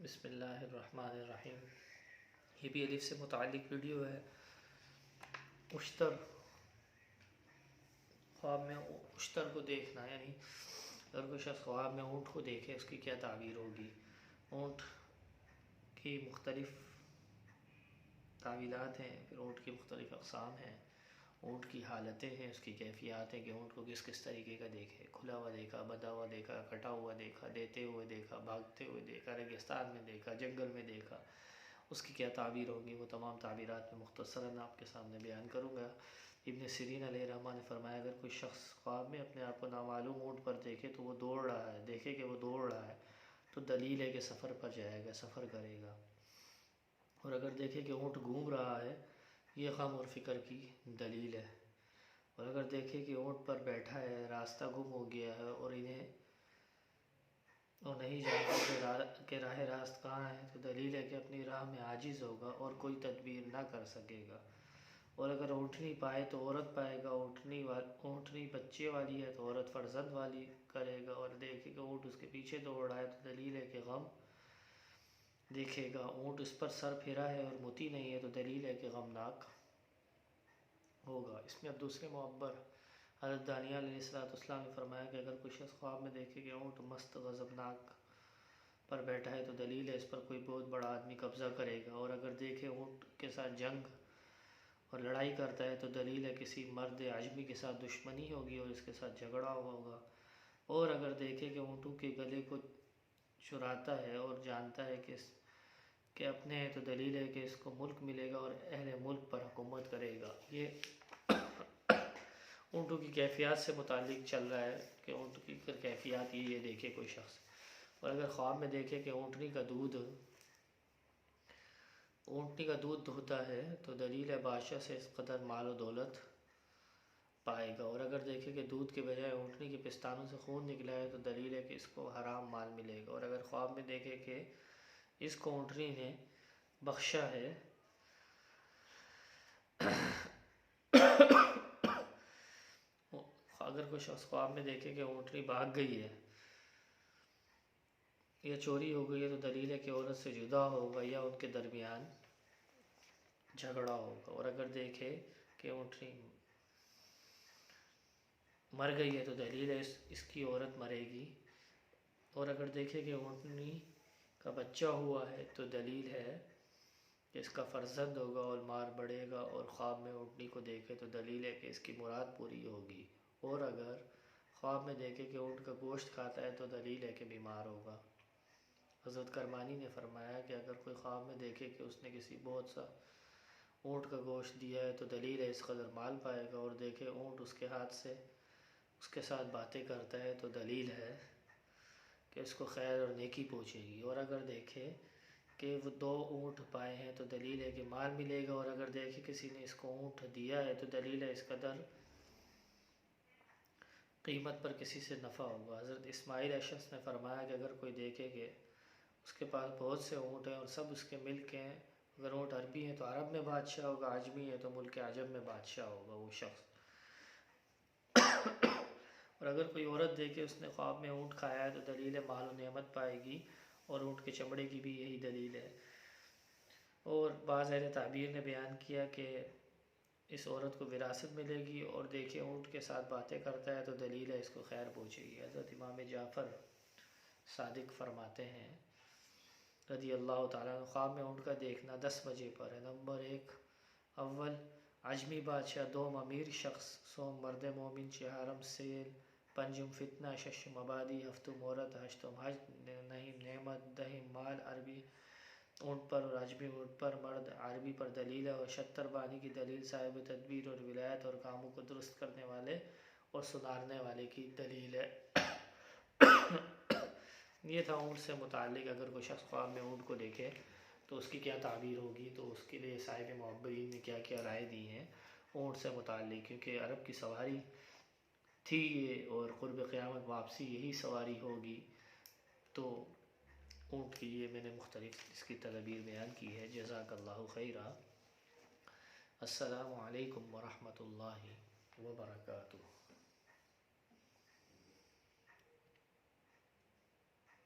بسم اللہ الرحمن الرحیم۔ یہ بھی الف سے متعلق ویڈیو ہے۔ اشتر، خواب میں اشتر کو دیکھنا، یعنی اگر کوئی شخص خواب میں اونٹ کو دیکھے اس کی کیا تعبیر ہوگی۔ اونٹ کی مختلف تعویلات ہیں، پھر اونٹ کی مختلف اقسام ہیں، اونٹ کی حالتیں ہیں، اس کی کیفیات ہیں کہ اونٹ کو کس کس طریقے کا دیکھے، کھلا ہوا دیکھا، بندھا ہوا دیکھا، کٹا ہوا دیکھا، دیتے ہوئے دیکھا، بھاگتے ہوئے دیکھا، ریگستان میں دیکھا، جنگل میں دیکھا، اس کی کیا تعبیر ہوگی۔ وہ تمام تعبیرات میں مختصراً آپ کے سامنے بیان کروں گا۔ ابن سیرین علیہ الرحمہ نے فرمایا اگر کوئی شخص خواب میں اپنے آپ کو نامعلوم اونٹ پر دیکھے تو وہ دوڑ رہا ہے، دیکھے کہ وہ دوڑ رہا ہے تو دلیل ہے کہ سفر پر جائے گا، سفر کرے گا۔ اور اگر دیکھے کہ اونٹ گھوم رہا ہے، یہ غم اور فکر کی دلیل ہے۔ اور اگر دیکھے کہ اونٹ پر بیٹھا ہے، راستہ گم ہو گیا ہے اور نہیں جانتا کہ راہ راست کہاں ہے، تو دلیل ہے کہ اپنی راہ میں عاجز ہوگا اور کوئی تدبیر نہ کر سکے گا۔ اور اگر اونٹنی پائے تو عورت پائے گا، اونٹنی بچے والی ہے تو عورت فرزند والی کرے گا۔ اور دیکھے کہ اونٹ اس کے پیچھے دوڑ رہا ہے تو دلیل ہے کہ غم دیکھے گا۔ اونٹ اس پر سر پھیرا ہے اور متی نہیں ہے تو دلیل ہے کہ غمناک ہوگا۔ اس میں اب دوسرے معبر حضرت دانیال علیہ السلام نے فرمایا کہ اگر کوئی شخص خواب میں دیکھے کہ اونٹ مست غضبناک پر بیٹھا ہے تو دلیل ہے اس پر کوئی بہت بڑا آدمی قبضہ کرے گا۔ اور اگر دیکھے اونٹ کے ساتھ جنگ اور لڑائی کرتا ہے تو دلیل ہے کسی مرد عجمی کے ساتھ دشمنی ہوگی اور اس کے ساتھ جھگڑا ہوگا۔ اور اگر دیکھے کہ اونٹوں کے گلے کو چراتا ہے اور جانتا ہے کہ اپنے ہیں تو دلیل ہے کہ اس کو ملک ملے گا اور اہل ملک پر حکومت کرے گا۔ یہ اونٹوں کی کیفیات سے متعلق چل رہا ہے کہ اونٹ کی کیفیات یہ دیکھے کوئی شخص۔ اور اگر خواب میں دیکھے کہ اونٹنی کا دودھ دھوتا ہے تو دلیل ہے بادشاہ سے اس قدر مال و دولت پائے گا۔ اور اگر دیکھے کہ دودھ کے بجائے اونٹنی کے پستانوں سے خون نکلا ہے تو دلیل ہے کہ اس کو حرام مال ملے گا۔ اور اگر خواب میں دیکھے کہ اس کو اونٹنی نے بخشا ہے اگر کوئی شخص خواب میں دیکھے کہ اونٹنی بھاگ گئی ہے یا چوری ہو گئی ہے تو دلیل ہے کہ عورت سے جدا ہوگا یا ان کے درمیان جھگڑا ہوگا۔ اور اگر دیکھے کہ اونٹنی مر گئی ہے تو دلیل ہے اس کی عورت مرے گی۔ اور اگر دیکھے کہ اونٹنی کا بچہ ہوا ہے تو دلیل ہے کہ اس کا فرزند ہوگا اور مال بڑھے گا۔ اور خواب میں اونٹنی کو دیکھے تو دلیل ہے کہ اس کی مراد پوری ہوگی۔ اور اگر خواب میں دیکھے کہ اونٹ کا گوشت کھاتا ہے تو دلیل ہے کہ بیمار ہوگا۔ حضرت کرمانی نے فرمایا کہ اگر کوئی خواب میں دیکھے کہ اس نے کسی بہت سا اونٹ کا گوشت دیا ہے تو دلیل ہے اس قدر مال پائے گا۔ اور دیکھے اونٹ اس کے ہاتھ سے اس کے ساتھ باتیں کرتا ہے تو دلیل ہے کہ اس کو خیر اور نیکی پہنچے گی۔ اور اگر دیکھے کہ وہ 2 اونٹ پائے ہیں تو دلیل ہے کہ مال ملے گا۔ اور اگر دیکھے کسی نے اس کو اونٹ دیا ہے تو دلیل ہے اس قدر قیمت پر کسی سے نفع ہوگا۔ حضرت اسماعیل اشعث نے فرمایا کہ اگر کوئی دیکھے کہ اس کے پاس بہت سے اونٹ ہیں اور سب اس کے ملک ہیں، اگر اونٹ عربی ہیں تو عرب میں بادشاہ ہوگا، عجمی ہے تو ملک عجم میں بادشاہ ہوگا وہ شخص۔ اور اگر کوئی عورت دیکھے اس نے خواب میں اونٹ کھایا ہے تو دلیل ہے مال و نعمت پائے گی۔ اور اونٹ کے چمڑے کی بھی یہی دلیل ہے۔ اور بعض اہل تعبیر نے بیان کیا کہ اس عورت کو وراثت ملے گی۔ اور دیکھے اونٹ کے ساتھ باتیں کرتا ہے تو دلیل ہے اس کو خیر پہنچے گی۔ حضرت امام جعفر صادق فرماتے ہیں رضی اللہ تعالیٰ عنہ، خواب میں اونٹ کا دیکھنا 10 وجہ پر ہے۔ نمبر 1، اول عجمی بادشاہ، 2 امیر شخص، سوم مرد مومن، 4 سیل، 5 فتنہ، 6 آبادی، 7 عورت، 8 حج، 9 نعمت، 10 مال عربی اونٹ پر اور عجمی اونٹ پر، مرد عربی پر دلیل ہے۔ اور 76 بانی کی دلیل صاحب تدبیر اور ولایت اور کاموں کو درست کرنے والے اور سدھارنے والے کی دلیل ہے۔ یہ تھا اونٹ سے متعلق۔ اگر کوئی شخص خواب میں اونٹ کو دیکھے تو اس کی کیا تعبیر ہوگی، تو اس کے لیے صاحب معبرین نے کیا کیا رائے دی ہیں اونٹ سے متعلق، کیونکہ عرب کی سواری تھی یہ اور قرب قیامت واپسی یہی سواری ہوگی، تو اونٹ کی یہ میں نے مختلف اس کی تدابیر بیان کی ہے۔ جزاک اللہ خیرہ۔ السلام علیکم ورحمۃ اللہ وبرکاتہ۔